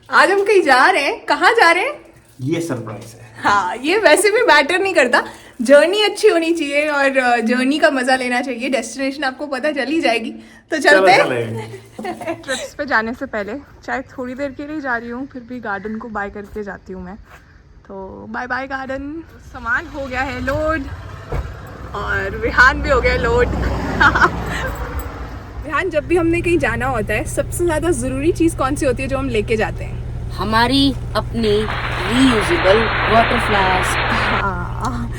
आज हम कहीं जा रहे हैं, कहाँ जा रहे हैं ये सरप्राइज है। हाँ, ये वैसे भी मैटर नहीं करता, जर्नी अच्छी होनी चाहिए और जर्नी का मजा लेना चाहिए। डेस्टिनेशन आपको पता चल ही जाएगी, तो चलते हैं। ट्रिप्स पे जाने से पहले चाहे थोड़ी देर के लिए जा रही हूँ, फिर भी गार्डन को बाय करके जाती हूँ मैं। तो बाय बाय गार्डन। सामान हो गया है लोड और विहान भी हो गया लोड। विहान, जब भी हमने कहीं जाना होता है सबसे ज्यादा जरूरी चीज कौन सी होती है जो हम लेके जाते हैं? हमारी अपनी रीयूजेबल वाटर फ्लास्क। हाँ,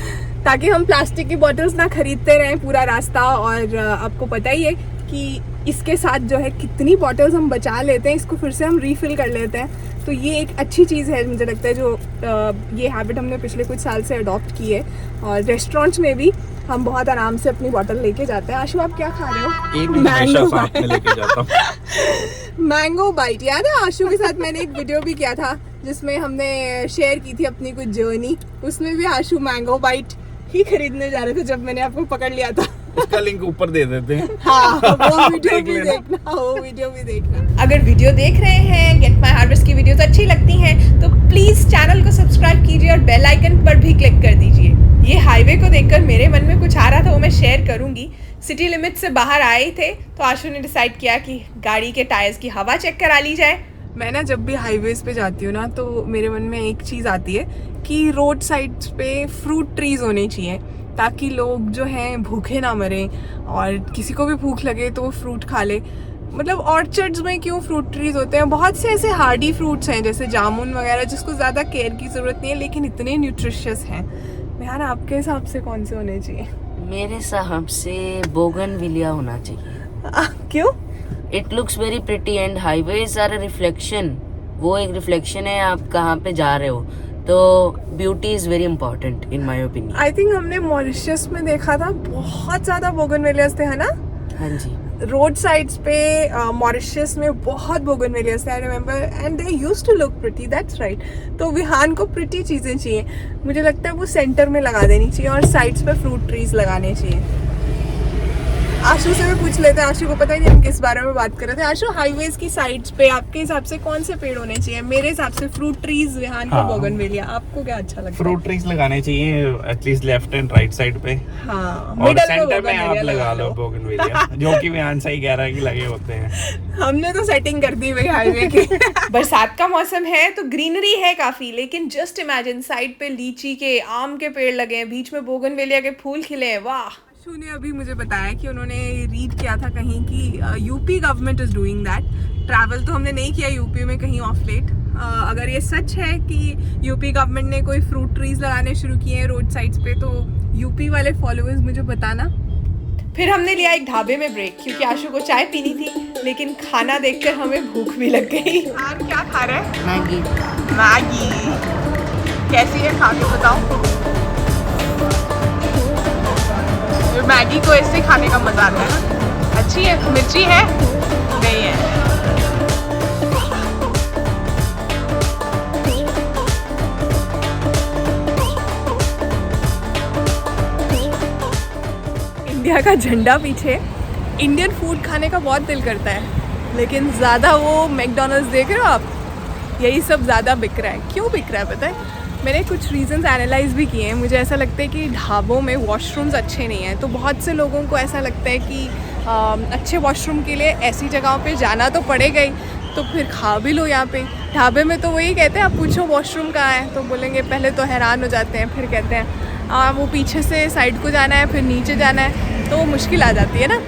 ताकि हम प्लास्टिक की बॉटल्स ना खरीदते रहें पूरा रास्ता। और आपको पता ही है कि इसके साथ जो है कितनी बॉटल्स हम बचा लेते हैं, इसको फिर से हम रीफिल कर लेते हैं। तो ये एक अच्छी चीज़ है मुझे लगता है, जो ये हैबिट हमने पिछले कुछ साल से अडॉप्ट की है। और रेस्टोरेंट्स में भी हम बहुत आराम से अपनी बॉटल लेके जाते हैं। आशु, आप क्या खा रहे हो? एक हमेशा साथ में लेके जाता हूँ। Mango bite. याद है आशु के साथ मैंने एक वीडियो भी किया था जिसमें हमने शेयर की थी अपनी कुछ जर्नी। उसमें भी आशु मैंगो बाइट ही खरीदने जा रहे थे जब मैंने आपको पकड़ लिया था। उसका लिंक ऊपर दे देते हैं। हाँ, वो वीडियो भी देखना, वो वीडियो भी देखना। अगर वीडियो देख रहे हैं, गेट माय हार्वेस्ट की वीडियोस अच्छी लगती हैं तो प्लीज चैनल को सब्सक्राइब कीजिए और बेल आइकन पर भी क्लिक कर दीजिए। ये हाईवे को देखकर मेरे मन में कुछ आ रहा था, वो मैं शेयर करूंगी। सिटी लिमिट से बाहर आए थे तो आशु ने डिसाइड किया कि गाड़ी के टायर्स की हवा चेक करा ली जाए। मैं ना जब भी हाईवेज पे जाती हूँ ना, तो मेरे मन में एक चीज़ आती है कि रोड साइड्स पे फ्रूट ट्रीज होने चाहिए, ताकि लोग जो हैं भूखे ना मरें और किसी को भी भूख लगे तो वो फ्रूट खा ले। मतलब ऑर्चर्ड्स में क्यों फ्रूट ट्रीज होते हैं? बहुत से ऐसे हार्डी फ्रूट्स हैं जैसे जामुन वगैरह, जिसको ज़्यादा केयर की ज़रूरत नहीं है लेकिन इतने न्यूट्रिशियस हैं। यार, आपके हिसाब से कौन से होने चाहिए? मेरे हिसाब से बोगनविलिया होना चाहिए। क्यों? It looks very pretty and highways are a reflection. वो एक रिफ्लेक्शन है आप कहाँ पे जा रहे हो, तो beauty is very important in my opinion. I think हमने मॉरिशस में देखा था, बहुत ज़्यादा बोगनवेलियास थे, है ना? हाँ जी, रोड साइड्स पे मॉरिशस में बहुत बोगनवेलियास थे, I remember, and they used to look pretty. That's right. तो विहान को प्रिटी चीज़ें चाहिए, मुझे लगता है वो सेंटर में लगा देनी चाहिए और साइड्स पे फ्रूट ट्रीज लगाने चाहिए। आशु से भी पूछ लेते हैं, आशु को पता ही नहीं हम किस बारे में बात कर रहे थे। आशु, हाईवेज की साइड्स पे आपके हिसाब से कौन से पेड़ होने चाहिए? मेरे हिसाब से फ्रूट ट्रीज, विहान को बोगनवेलिया। आपको क्या अच्छा लगता है? फ्रूट ट्रीज लगाने चाहिए at least left and right side पे। हाँ, और मिडल सेंटर में आप लगा लो बोगनविलिया, जो कि विहान सही कह रहा है कि लगे होते हैं। हमने तो सेटिंग कर दी भाई हाईवे की। बरसात का मौसम है तो ग्रीनरी है काफी, लेकिन जस्ट इमेजिन साइड पे लीची के, आम के पेड़ लगे हैं, बीच में बोगनवेलिया के फूल खिले हैं। वाह। आशु ने अभी मुझे बताया कि उन्होंने रीड किया था कहीं कि UP government is doing that. Travel तो हमने नहीं किया यूपी में कहीं ऑफ लेट। अगर ये सच है कि यूपी गवर्नमेंट ने कोई फ्रूट ट्रीज लगाने शुरू किए हैं रोड साइड्स पे, तो यूपी वाले फॉलोअर्स मुझे बताना। फिर हमने लिया एक ढाबे में ब्रेक, क्योंकि आशु को चाय पीनी थी, लेकिन खाना देखकर हमें भूख भी लग गई। यार, क्या खा रहे हैं? मैगी। मैगी कैसी है, खा के बताओ। मैगी को ऐसे खाने का मजा आता है ना। अच्छी है? मिर्ची है? नहीं है। इंडिया का झंडा पीछे, इंडियन फूड खाने का बहुत दिल करता है, लेकिन ज़्यादा वो मैकडॉनल्ड्स देख रहे हो आप, यही सब ज़्यादा बिक रहा है। क्यों बिक रहा है पता है? मैंने कुछ रीजंस एनालाइज भी किए हैं। मुझे ऐसा लगता है कि ढाबों में वॉशरूम्स अच्छे नहीं हैं, तो बहुत से लोगों को ऐसा लगता है कि अच्छे वॉशरूम के लिए ऐसी जगहों पे जाना तो पड़ेगा ही, तो फिर खा भी लो यहाँ पे। ढाबे में तो वही कहते हैं, आप पूछो वॉशरूम कहाँ है तो बोलेंगे, पहले तो हैरान हो जाते हैं, फिर कहते हैं वो पीछे से साइड को जाना है, फिर नीचे जाना है, तो वो मुश्किल आ जाती है ना।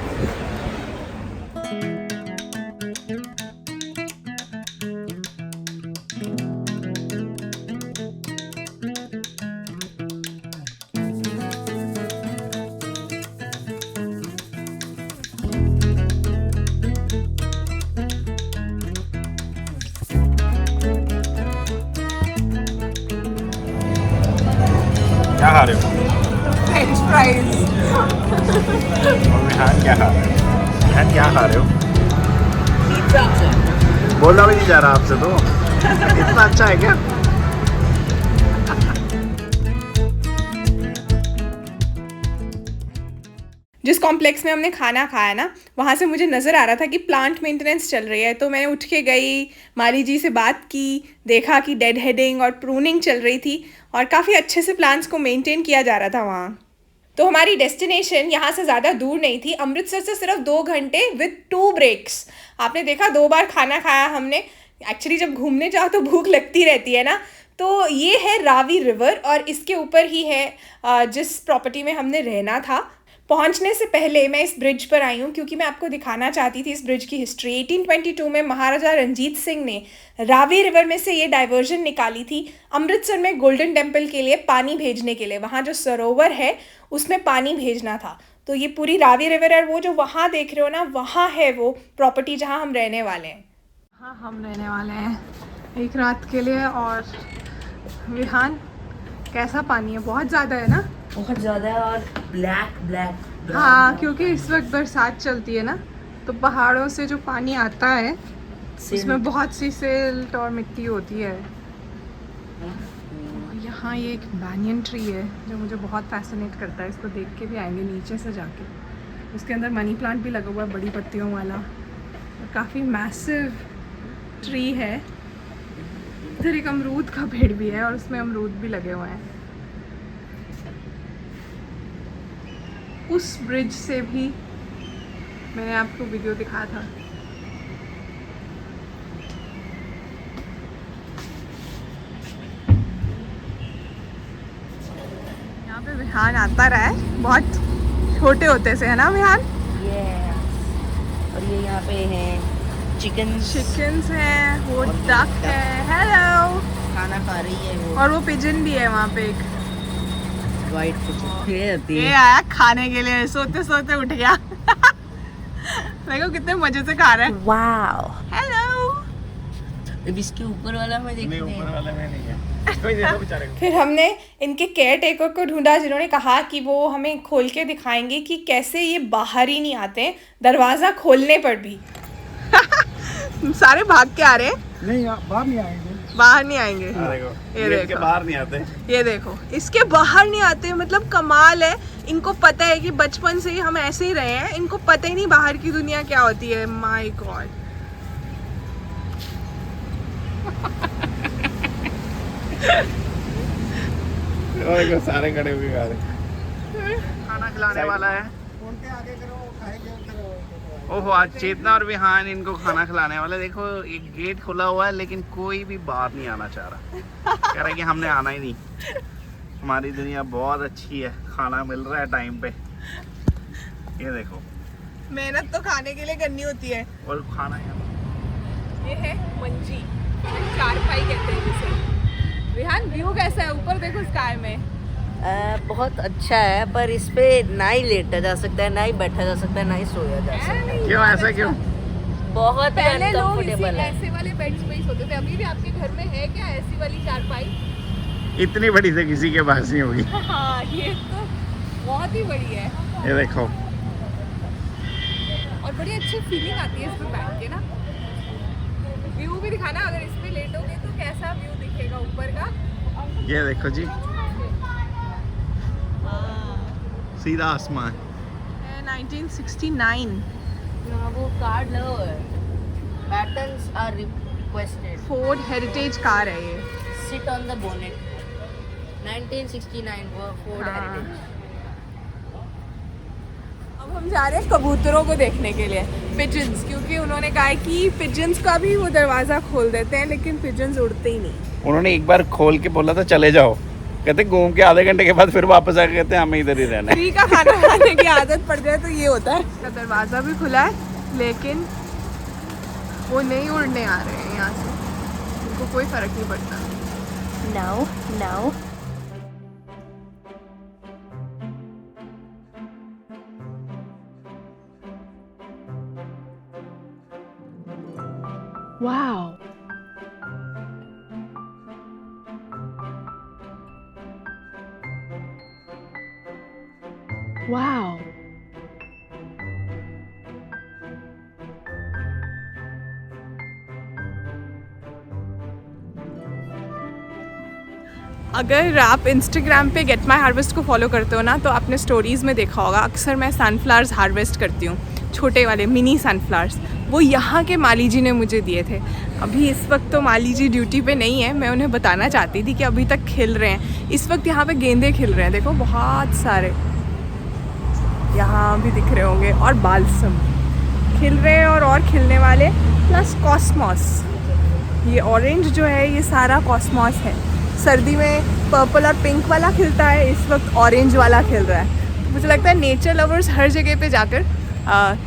क्या खा रहे हो? French fries. और विहान क्या खा रहे हो? विहान क्या खा रहे हो? पिज्जा। बोला भी नहीं जा रहा आपसे तो। इतना अच्छा है क्या? जिस कॉम्प्लेक्स में हमने खाना खाया ना, वहाँ से मुझे नज़र आ रहा था कि प्लांट मेंटेनेंस चल रही है। तो मैंने उठ के गई, माली जी से बात की, देखा कि डेड हेडिंग और प्रूनिंग चल रही थी और काफ़ी अच्छे से प्लांट्स को मेंटेन किया जा रहा था वहाँ। तो हमारी डेस्टिनेशन यहाँ से ज़्यादा दूर नहीं थी, अमृतसर से सिर्फ 2 घंटे विद 2 ब्रेक्स। आपने देखा 2 बार खाना खाया हमने। एक्चुअली जब घूमने जाओ तो भूख लगती रहती है ना। तो ये है रावी रिवर और इसके ऊपर ही है जिस प्रॉपर्टी में हमने रहना था। पहुंचने से पहले मैं इस ब्रिज पर आई हूँ क्योंकि मैं आपको दिखाना चाहती थी इस ब्रिज की हिस्ट्री। 1822 में महाराजा रंजीत सिंह ने रावी रिवर में से ये डाइवर्जन निकाली थी अमृतसर में गोल्डन टेम्पल के लिए पानी भेजने के लिए। वहाँ जो सरोवर है उसमें पानी भेजना था। तो ये पूरी रावी रिवर और वो जो वहाँ देख रहे हो ना, वहाँ है वो प्रॉपर्टी जहाँ हम रहने वाले हैं। हाँ, हम रहने वाले हैं एक रात के लिए। और विहान, कैसा पानी है? बहुत ज़्यादा है ना? बहुत ज़्यादा है और ब्लैक। हाँ, क्योंकि इस वक्त बरसात चलती है ना, तो पहाड़ों से जो पानी आता है उसमें बहुत सी सिल्ट और मिट्टी होती है। यहाँ ये एक बैनियन ट्री है जो मुझे बहुत फैसिनेट करता है। इसको देख के भी आएंगे नीचे से जाके। उसके अंदर मनी प्लांट भी लगा हुआ है, बड़ी पत्तियों वाला, और काफ़ी मैसिव ट्री है। इधर एक अमरूद का पेड़ भी है और उसमें अमरूद भी लगे हुए हैं। उस ब्रिज से भी मैंने आपको वीडियो दिखाया था। यहाँ पे विहान आता रहा है बहुत छोटे होते से, है ना विहान? और ये यहाँ पे हैं चिकन्स हैं, वो डक है, हेलो, खाना खा रही है वो, और वो पिजन भी है वहाँ पे एक वाइट पिजन। ये आया खाने के लिए, सोते सोते उठ गया। देखो कितने मजे से खा रहा है। Wow, hello. अब इसके ऊपर वाला में देखते हैं। ऊपर वाला में नहीं है, कोई देखो बेचारे को। फिर हमने इनके केयर टेकर को ढूंढा जिन्होंने कहा कि वो हमें खोल के दिखाएंगे कि कैसे ये बाहर ही नहीं आते दरवाज़ा खोलने पर भी। सारे भाग के आ रहे हैं। नहीं, बाहर नहीं आएंगे, बाहर नहीं आएंगे। देखो, ये देखो, बाहर नहीं आते। ये देखो, इसके बाहर नहीं आते। मतलब कमाल है। इनको पता है कि बचपन से ही हम ऐसे ही रहे हैं, इनको पता ही नहीं बाहर की दुनिया क्या होती है। My God. देखो सारे खड़े हुए खा रहे। खाना खिलाने वाला है। ओहो, आज चेतना और विहान इनको खाना खिलाने वाले। देखो एक गेट खुला हुआ है लेकिन कोई भी बाहर नहीं आना चाह रहा। कह रहा है कि हमने आना ही नहीं। हमारी दुनिया बहुत अच्छी है, खाना मिल रहा है टाइम पे। ये देखो, मेहनत तो खाने के लिए करनी होती है। और खाना ये है मंजी, चारपाई कहते हैं जिसे। विहान, व्यू कैसा है? ऊपर देखो स्काई में। बहुत अच्छा है, पर इस पे ना ही लेटा जा सकता है, ना ही बैठा जा सकता है, ना ही सोया जा सकता है। क्यों ऐसा क्यों? बहुत पहले लोग अनकंफर्टेबल है। ऐसे वाले बेड्स पे ही सोते थे। अभी भी आपके घर में है क्या ऐसी वाली चारपाई? इतनी बड़ी से किसी के पास नहीं होगी। हाँ, ये तो बहुत ही बड़ी है। ये देखो, और बड़ी अच्छी फीलिंग आती है इस पे बैठ के ना। व्यू भी दिखाना, अगर इस पे लेटोगे तो कैसा व्यू दिखेगा ऊपर का। ये देखो जी, सीधा आसमान। 1969 वो कार्ड लो है। Patterns are requested. Ford heritage car है ये। Sit on the bonnet. 1969 वो फोर्ड हाँ। हेरिटेज। अब हम जा रहे हैं कबूतरों को देखने के लिए, पिजन्स, क्योंकि उन्होंने कहा है कि पिजन्स का भी वो दरवाज़ा खोल देते हैं, लेकिन पिजन्स उड़ते ही नहीं। उन्होंने एक बार खोल के बोला था चले जाओ, कहते घूम के आधे घंटे के बाद फिर वापस आके कहते हैं हमें इधर ही रहना है। फ्री का खाना खाने की आदत पड़ जाए तो ये होता है। इसका दरवाज़ा भी खुला है लेकिन वो नहीं उड़ने आ रहे हैं यहाँ से, उनको कोई फर्क नहीं पड़ता। No. Wow. Wow. अगर आप इंस्टाग्राम पे गेट माई हार्वेस्ट को फॉलो करते हो ना, तो आपने स्टोरीज़ में देखा होगा अक्सर मैं सनफ्लावर्स हार्वेस्ट करती हूँ, छोटे वाले मिनी सनफ्लावर्स। वो यहाँ के माली जी ने मुझे दिए थे। अभी इस वक्त तो माली जी ड्यूटी पे नहीं है, मैं उन्हें बताना चाहती थी कि अभी तक खिल रहे हैं। इस वक्त यहाँ पे गेंदे खिल रहे हैं, देखो बहुत सारे यहाँ भी दिख रहे होंगे, और बालसम खिल रहे हैं और खिलने वाले, प्लस कॉस्मॉस। ये ऑरेंज जो है ये सारा कॉस्मॉस है। सर्दी में पर्पल और पिंक वाला खिलता है, इस वक्त ऑरेंज वाला खिल रहा है। तो मुझे लगता है नेचर लवर्स हर जगह पे जाकर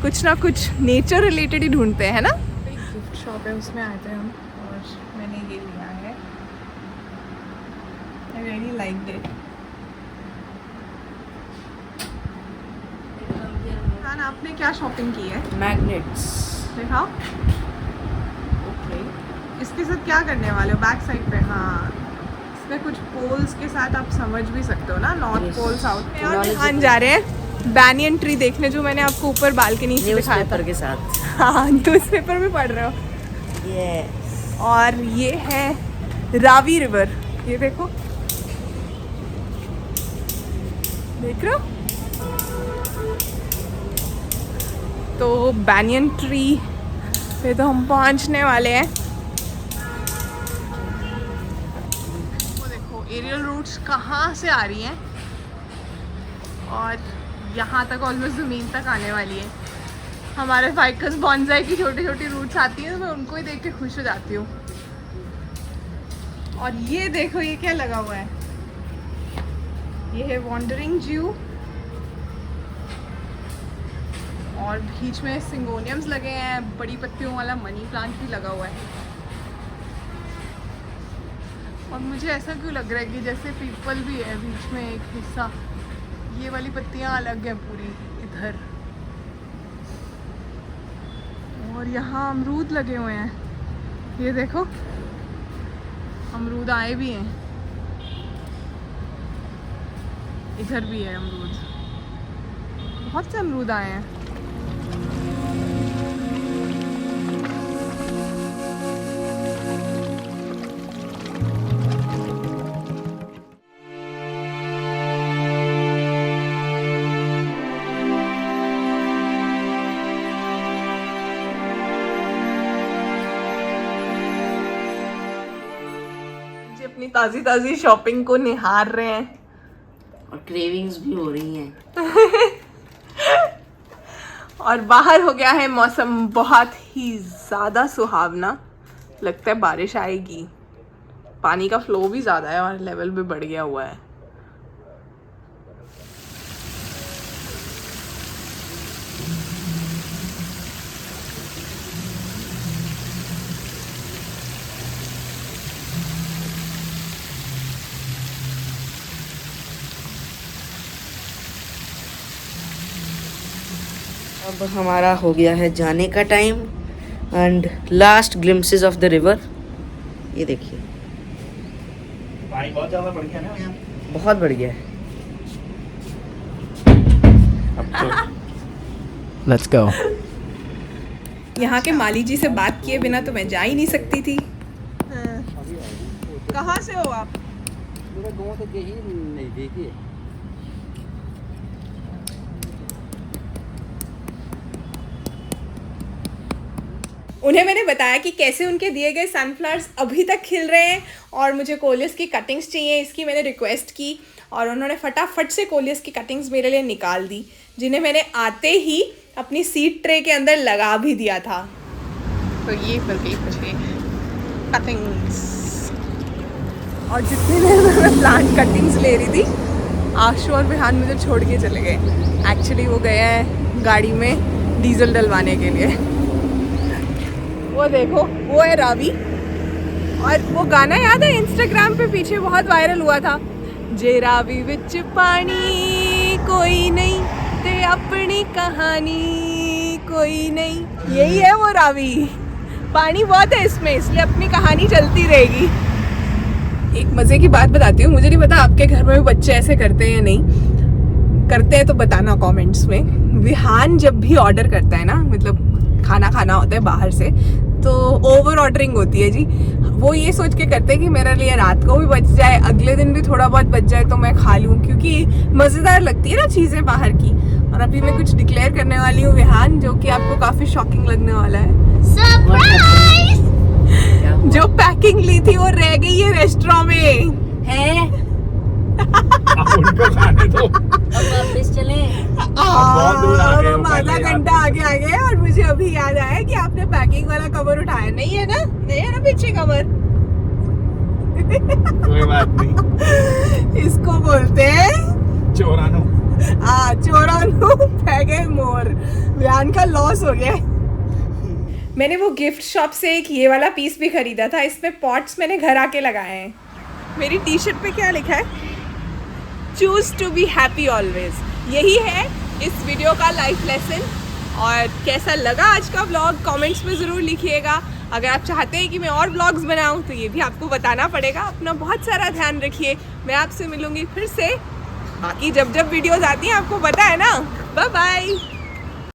कुछ ना कुछ नेचर रिलेटेड ही ढूंढते हैं ना। गिफ्ट शॉप है, उसमें आए थे हम और मैंने ये लिया है। I really like it. आपने क्या शॉपिंग की है? मैग्नेट्स दिखाओ। ओके, इसके साथ क्या करने वाले हो? बैक साइड पे, हाँ इसमें कुछ पोल्स के साथ आप समझ भी सकते हो ना, नॉर्थ पोल साउथ में। और हम जा रहे हैं बैनियन ट्री देखने, जो मैंने आपको ऊपर बालकनी से दिखाया था के साथ। हाँ, न्यूज़पेपर में पढ़ रहे हो। Yes. और ये है रावी रिवर, ये देखो, देख रहे हो? तो बैनियन ट्री पे तो हम पहुंचने वाले हैं। वो देखो एरियल रूट्स कहाँ से आ रही हैं, और यहाँ तक ऑलमोस्ट ज़मीन तक आने वाली है। हमारे फाइकस बॉन्साई की छोटी छोटी रूट्स आती हैं, तो मैं उनको ही देख के खुश हो जाती हूँ। और ये देखो ये क्या लगा हुआ है, ये है वॉन्डरिंग ज्यू, और बीच में सिंगोनियम्स लगे हैं, बड़ी पत्तियों वाला मनी प्लांट भी लगा हुआ है। और मुझे ऐसा क्यों लग रहा है कि जैसे पीपल भी है बीच में एक हिस्सा, ये वाली पत्तियां अलग हैं पूरी इधर। और यहाँ अमरूद लगे हुए हैं, ये देखो अमरूद आए भी हैं, इधर भी है अमरूद, बहुत से अमरूद आए हैं। अपनी ताज़ी ताज़ी शॉपिंग को निहार रहे हैं, और क्रेविंग्स भी हो रही हैं। और बाहर हो गया है मौसम बहुत ही ज़्यादा सुहावना, लगता है बारिश आएगी। पानी का फ्लो भी ज़्यादा है और लेवल भी बढ़ गया हुआ है। अब हमारा हो गया है जाने का time, and last glimpses of the river. ये देखिए पानी बहुत ज़्यादा बढ़ गया ना यहाँ, बहुत बढ़ गया है। Let's go. यहाँ के माली जी से बात किए बिना तो मैं जा ही नहीं सकती थी। कहाँ से हो आप? मेरा गाँव से यही नज़दीक है। उन्हें मैंने बताया कि कैसे उनके दिए गए सनफ्लावर्स अभी तक खिल रहे हैं, और मुझे कोलियस की कटिंग्स चाहिए, इसकी मैंने रिक्वेस्ट की, और उन्होंने फटाफट से कोलियस की कटिंग्स मेरे लिए निकाल दी, जिन्हें मैंने आते ही अपनी सीड ट्रे के अंदर लगा भी दिया था। तो ये मिल गई मुझे कटिंग्स, और जितनी देर में मैं प्लांट कटिंग्स ले रही थी, आशु और विहान मुझे छोड़ के चले गए। एक्चुअली वो गए हैं गाड़ी में डीजल डलवाने के लिए। वो देखो वो है रावी, और वो गाना याद है इंस्टाग्राम पे पीछे बहुत वायरल हुआ था, जे रावी विच पानी कोई नहीं ते अपनी कहानी कोई नहीं। यही है वो रावी, पानी बहुत है इसमें, इसलिए अपनी कहानी चलती रहेगी। एक मज़े की बात बताती हूँ, मुझे नहीं पता आपके घर में भी बच्चे ऐसे करते हैं या नहीं करते हैं, तो बताना कमेंट्स में। विहान जब भी ऑर्डर करता है ना, मतलब खाना खाना होता है बाहर से, तो ओवर ऑर्डरिंग होती है जी। वो ये सोच के करते हैं कि मेरे लिए रात को भी बच जाए, अगले दिन भी थोड़ा बहुत बच जाए तो मैं खा लूं, क्योंकि मजेदार लगती है ना चीजें बाहर की। और अभी मैं कुछ डिक्लेयर करने वाली हूँ विहान, जो कि आपको काफी शॉकिंग लगने वाला है। सरप्राइज! जो पैकिंग ली थी वो रह गई है रेस्टोरेंट में। है अब उनको खाने दो। अब वापस चले। बहुत दूर आ गए हो हम आधा पहले घंटा आगे आ गए और मुझे अभी याद आया कि आपने पैकिंग वाला कवर उठाया नहीं है ना, नहीं है ना पीछे कवर। कोई बात नहीं, इसको बोलते हैं चोरानो। चोरानो पैगे मोर। व्यान का लॉस हो गया। मैंने वो गिफ्ट शॉप से एक ये वाला पीस भी खरीदा था, इसमें पॉट्स मैंने घर आके लगाए हैं। मेरी टी शर्ट पे क्या लिखा है? Choose to be happy always. यही है इस वीडियो का लाइफ लेसन। और कैसा लगा आज का व्लॉग कमेंट्स में ज़रूर लिखिएगा। अगर आप चाहते हैं कि मैं और व्लॉग्स बनाऊं तो ये भी आपको बताना पड़ेगा। अपना बहुत सारा ध्यान रखिए। मैं आपसे मिलूंगी फिर से। बाकी जब जब वीडियोस आती हैं आपको पता है ना। Bye bye.